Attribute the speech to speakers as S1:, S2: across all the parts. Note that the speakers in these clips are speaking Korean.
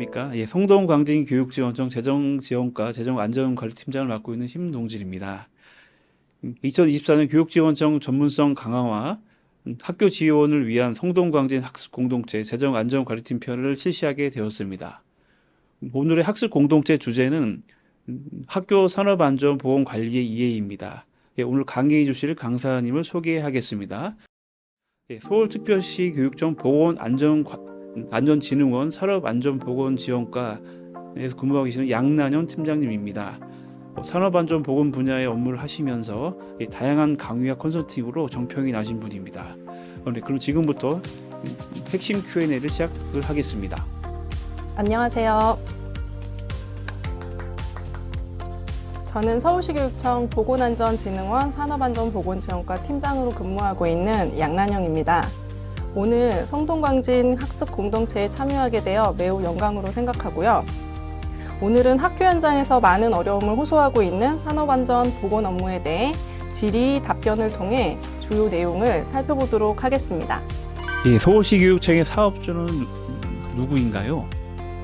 S1: 안녕하십니까. 예, 성동광진교육지원청 재정지원과 재정안전관리팀장을 맡고 있는 심동진입니다. 2024년 교육지원청 전문성 강화와 학교 지원을 위한 성동광진 학습공동체 재정안전관리팀 편을 실시하게 되었습니다. 오늘의 학습공동체 주제는 학교 산업안전보건관리의 이해입니다. 예, 오늘 강의해 주실 강사님을 소개하겠습니다. 예, 서울특별시 교육청 보건안전진흥원 산업안전보건지원과에서 근무하고 계시는 양난현 팀장님입니다. 산업안전보건 분야의 업무를 하시면서 다양한 강의와 컨설팅으로 정평이 나신 분입니다. 그럼 지금부터 핵심 Q&A를 시작을 하겠습니다.
S2: 안녕하세요. 저는 서울시교육청 보건안전진흥원 산업안전보건지원과 팀장으로 근무하고 있는 양난영입니다. 오늘 성동광진 학습공동체에 참여하게 되어 매우 영광으로 생각하고요. 오늘은 학교 현장에서 많은 어려움을 호소하고 있는 산업안전보건 업무에 대해 질의 답변을 통해 주요 내용을 살펴보도록 하겠습니다.
S1: 예, 서울시교육청의 사업주는 누구인가요?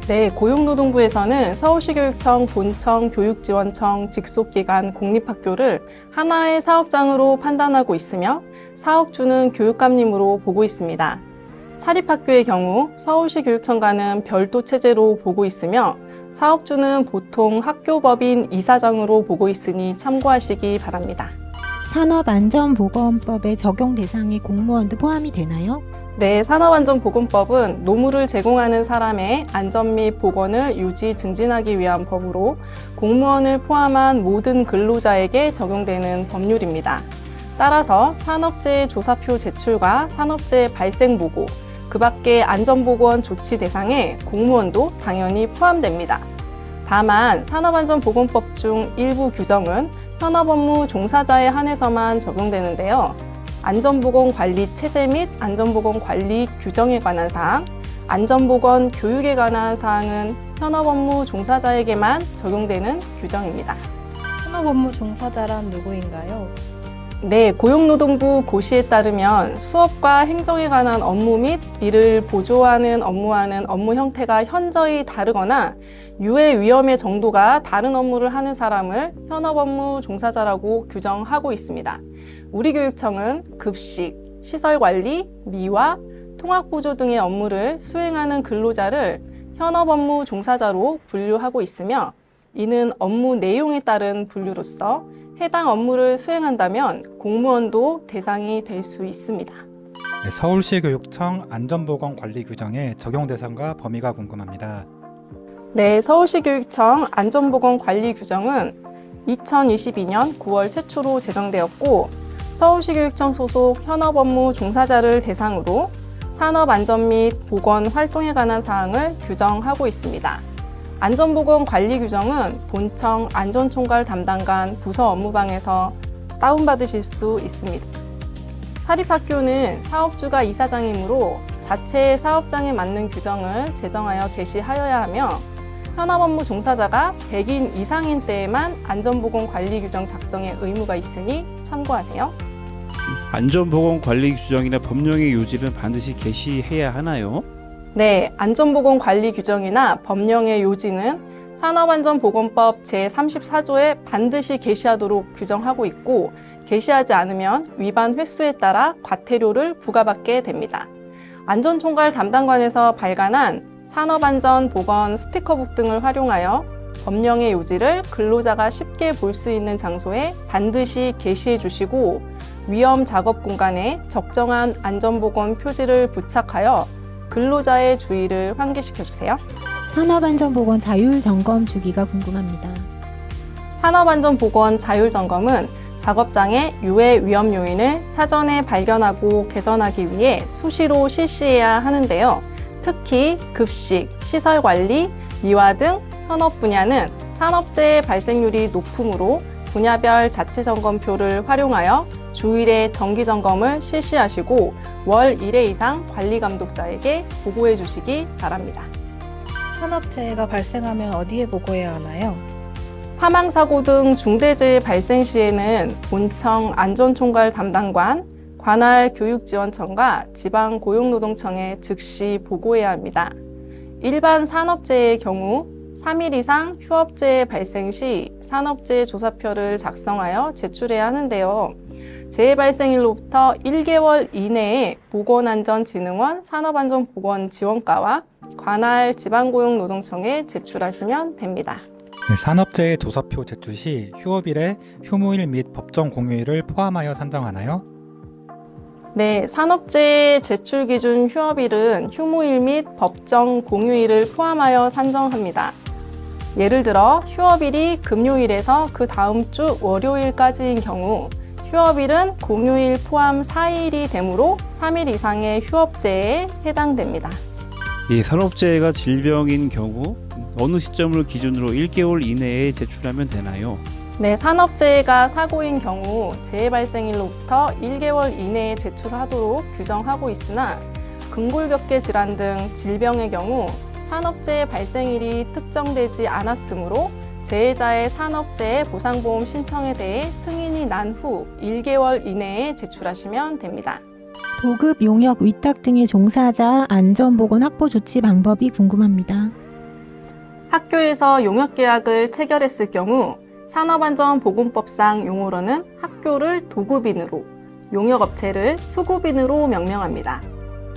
S2: 네, 고용노동부에서는 서울시교육청, 본청, 교육지원청, 직속기관, 공립학교를 하나의 사업장으로 판단하고 있으며 사업주는 교육감님으로 보고 있습니다. 사립학교의 경우 서울시교육청과는 별도 체제로 보고 있으며 사업주는 보통 학교법인 이사장으로 보고 있으니 참고하시기 바랍니다.
S3: 산업안전보건법의 적용 대상이 공무원도 포함이 되나요?
S2: 네, 산업안전보건법은 노무를 제공하는 사람의 안전 및 보건을 유지 증진하기 위한 법으로 공무원을 포함한 모든 근로자에게 적용되는 법률입니다. 따라서 산업재해 조사표 제출과 산업재해 발생 보고, 그 밖의 안전보건 조치 대상에 공무원도 당연히 포함됩니다. 다만 산업안전보건법 중 일부 규정은 현업업무 종사자에 한해서만 적용되는데요. 안전보건관리 체제 및 안전보건관리 규정에 관한 사항, 안전보건 교육에 관한 사항은 현업업무 종사자에게만 적용되는 규정입니다.
S4: 산업업무 종사자란 누구인가요?
S2: 네, 고용노동부 고시에 따르면 수업과 행정에 관한 업무 및 이를 보조하는 업무와는 업무 형태가 현저히 다르거나 유해 위험의 정도가 다른 업무를 하는 사람을 현업업무 종사자라고 규정하고 있습니다. 우리 교육청은 급식, 시설관리, 미화, 통학보조 등의 업무를 수행하는 근로자를 현업업무 종사자로 분류하고 있으며 이는 업무 내용에 따른 분류로서 해당 업무를 수행한다면 공무원도 대상이 될 수 있습니다.
S5: 네, 서울시 교육청 안전보건관리 규정의 적용 대상과 범위가 궁금합니다.
S2: 네, 서울시 교육청 안전보건관리 규정은 2022년 9월 최초로 제정되었고 서울시 교육청 소속 현업업무 종사자를 대상으로 산업안전 및 보건 활동에 관한 사항을 규정하고 있습니다. 안전보건관리 규정은 본청 안전총괄 담당관 부서 업무방에서 다운받으실 수 있습니다. 사립학교는 사업주가 이사장이므로 자체의 사업장에 맞는 규정을 제정하여 게시하여야 하며 현업업무 종사자가 100인 이상인 때에만 안전보건관리 규정 작성의 의무가 있으니 참고하세요.
S1: 안전보건관리 규정이나 법령의 요지는 반드시 게시해야 하나요?
S2: 네, 안전보건관리 규정이나 법령의 요지는 산업안전보건법 제34조에 반드시 게시하도록 규정하고 있고 게시하지 않으면 위반 횟수에 따라 과태료를 부과받게 됩니다. 안전총괄 담당관에서 발간한 산업안전보건 스티커북 등을 활용하여 법령의 요지를 근로자가 쉽게 볼 수 있는 장소에 반드시 게시해 주시고 위험 작업 공간에 적정한 안전보건 표지를 부착하여 근로자의 주의를 환기시켜 주세요.
S3: 산업안전보건 자율점검 주기가 궁금합니다.
S2: 산업안전보건 자율점검은 작업장의 유해 위험 요인을 사전에 발견하고 개선하기 위해 수시로 실시해야 하는데요. 특히 급식, 시설관리, 미화 등 현업 분야는 산업재해 발생률이 높으므로 분야별 자체점검표를 활용하여 주일에 정기점검을 실시하시고 월 1회 이상 관리감독자에게 보고해 주시기 바랍니다.
S4: 산업재해가 발생하면 어디에 보고해야 하나요?
S2: 사망사고 등 중대재해 발생 시에는 본청 안전총괄 담당관, 관할 교육지원청과 지방고용노동청에 즉시 보고해야 합니다. 일반 산업재해의 경우 3일 이상 휴업재해 발생 시 산업재해 조사표를 작성하여 제출해야 하는데요. 재해 발생일로부터 1개월 이내에 보건안전진흥원 산업안전보건지원과와 관할 지방고용노동청에 제출하시면 됩니다.
S5: 네, 산업재해 조사표 제출 시 휴업일에 휴무일 및 법정 공휴일을 포함하여 산정하나요?
S2: 네, 산업재해 제출 기준 휴업일은 휴무일 및 법정 공휴일을 포함하여 산정합니다. 예를 들어 휴업일이 금요일에서 그 다음 주 월요일까지인 경우 휴업일은 공휴일 포함 4일이 되므로 3일 이상의 휴업재해에 해당됩니다.
S1: 이 산업재해가 질병인 경우 어느 시점을 기준으로 1개월 이내에 제출하면 되나요?
S2: 네, 산업재해가 사고인 경우 재해 발생일로부터 1개월 이내에 제출하도록 규정하고 있으나 근골격계 질환 등 질병의 경우 산업재해 발생일이 특정되지 않았으므로 재해자의 산업재해 보상보험 신청에 대해 승인이 난 후 1개월 이내에 제출하시면 됩니다.
S3: 도급, 용역, 위탁 등의 종사자 안전보건 확보 조치 방법이 궁금합니다.
S2: 학교에서 용역계약을 체결했을 경우 산업안전보건법상 용어로는 학교를 도급인으로, 용역업체를 수급인으로 명명합니다.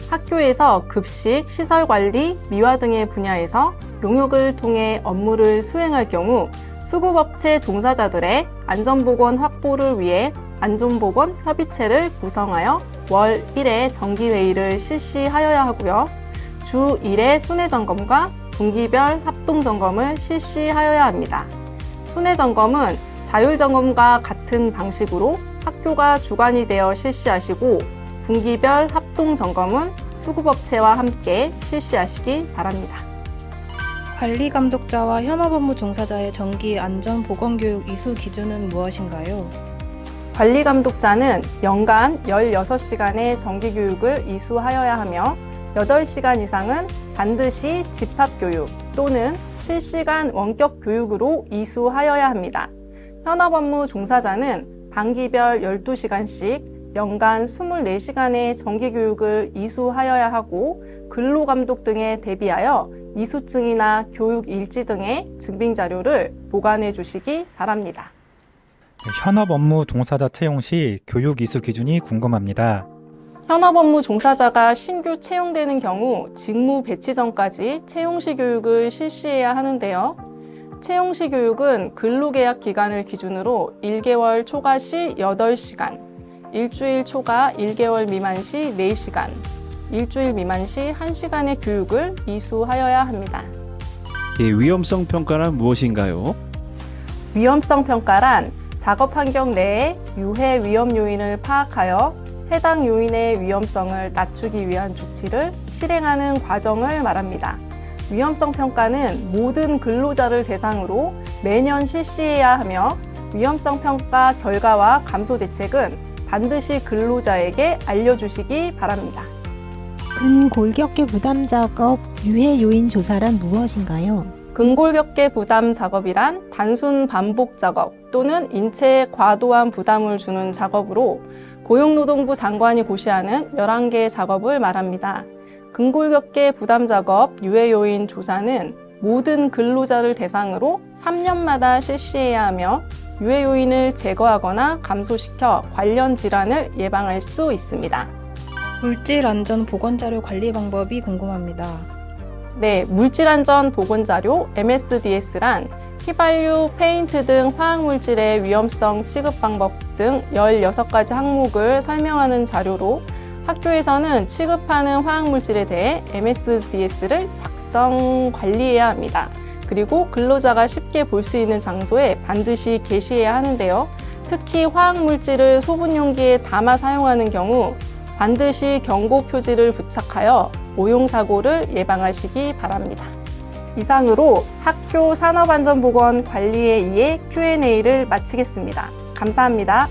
S2: 학교에서 급식, 시설관리, 미화 등의 분야에서 용역을 통해 업무를 수행할 경우 수급업체 종사자들의 안전보건 확보를 위해 안전보건 협의체를 구성하여 월 1회 정기회의를 실시하여야 하고요. 주 1회 순회점검과 분기별 합동점검을 실시하여야 합니다. 순회점검은 자율점검과 같은 방식으로 학교가 주관이 되어 실시하시고 분기별 합동점검은 수급업체와 함께 실시하시기 바랍니다.
S4: 관리감독자와 현업업무 종사자의 정기 안전보건교육 이수 기준은 무엇인가요?
S2: 관리감독자는 연간 16시간의 정기교육을 이수하여야 하며 8시간 이상은 반드시 집합교육 또는 실시간 원격교육으로 이수하여야 합니다. 현업업무 종사자는 반기별 12시간씩 연간 24시간의 정기교육을 이수하여야 하고 근로감독 등에 대비하여 이수증이나 교육일지 등의 증빙자료를 보관해 주시기 바랍니다.
S5: 현업 업무 종사자 채용 시 교육 이수 기준이 궁금합니다.
S2: 현업업무 종사자가 신규 채용되는 경우 직무 배치 전까지 채용시 교육을 실시해야 하는데요. 채용시 교육은 근로계약 기간을 기준으로 1개월 초과 시 8시간, 일주일 초과 1개월 미만 시 4시간, 일주일 미만 시 1시간의 교육을 이수하여야 합니다.
S1: 위험성 평가란 무엇인가요?
S2: 위험성 평가란 작업 환경 내에 유해 위험 요인을 파악하여 해당 요인의 위험성을 낮추기 위한 조치를 실행하는 과정을 말합니다. 위험성 평가는 모든 근로자를 대상으로 매년 실시해야 하며 위험성 평가 결과와 감소 대책은 반드시 근로자에게 알려주시기 바랍니다.
S3: 근골격계 부담 작업 유해 요인 조사란 무엇인가요?
S2: 근골격계 부담 작업이란 단순 반복 작업 또는 인체에 과도한 부담을 주는 작업으로 고용노동부 장관이 고시하는 11개의 작업을 말합니다. 근골격계 부담 작업 유해 요인 조사는 모든 근로자를 대상으로 3년마다 실시해야 하며 유해 요인을 제거하거나 감소시켜 관련 질환을 예방할 수 있습니다.
S4: 물질안전보건자료 관리 방법이 궁금합니다.
S2: 네, 물질안전보건자료 MSDS란 휘발유, 페인트 등 화학물질의 위험성 취급 방법 등 16가지 항목을 설명하는 자료로 학교에서는 취급하는 화학물질에 대해 MSDS를 작성, 관리해야 합니다. 그리고 근로자가 쉽게 볼 수 있는 장소에 반드시 게시해야 하는데요. 특히 화학물질을 소분 용기에 담아 사용하는 경우 반드시 경고 표지를 부착하여 오용사고를 예방하시기 바랍니다. 이상으로 학교 산업안전보건 관리에 의해 Q&A를 마치겠습니다. 감사합니다.